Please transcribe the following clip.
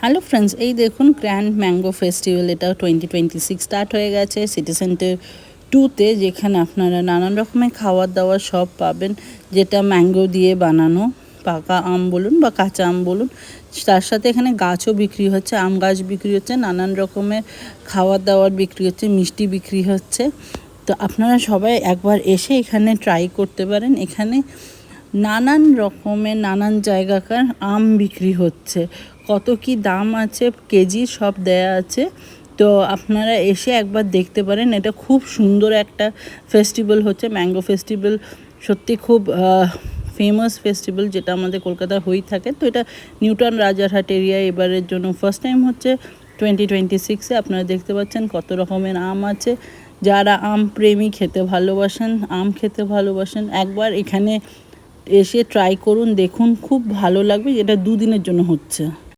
Hello friends, এই দেখুন grand mango festival, এটা 2026 স্টার্ট হয়ে গেছে সিটি সেন্টার 2-তে, যেখানে আপনারা নানান রকমের খাবার দাবার সব পাবেন, যেটা ম্যাঙ্গো দিয়ে বানানো। পাকা আম বলুন বা কাঁচা আম বলুন, তার সাথে এখানে গাছও বিক্রি হচ্ছে, আম গাছ বিক্রি হচ্ছে, নানান রকমের খাবার দাবার বিক্রি হচ্ছে, মিষ্টি বিক্রি হচ্ছে। তো আপনারা সবাই একবার এসে এখানে ট্রাই করতে পারেন। এখানে নানান রকমের নানান জায়গাকার আম বিক্রি হচ্ছে, কত কি দাম আছে কেজি সব দেয়া আছে। তো আপনারা এসে একবার দেখতে পারেন। এটা খুব সুন্দর একটা ফেস্টিভ্যাল হচ্ছে, ম্যাঙ্গো ফেস্টিভ্যাল। সত্যি খুব ফেমাস ফেস্টিভ্যাল, যেটা আমাদের কলকাতায় হয়েই থাকে। তো এটা নিউটাউন রাজারহাট এরিয়া এবারের জন্য ফার্স্ট টাইম হচ্ছে 2026-এ। আপনারা দেখতে পাচ্ছেন কত রকমের আম আছে। যারা আম প্রেমী, খেতে ভালোবাসেন, আম খেতে ভালোবাসেন, একবার এখানে এসে ট্রাই করুন, দেখুন, খুব ভালো লাগবে। এটা 2 দিনের জন্য হচ্ছে।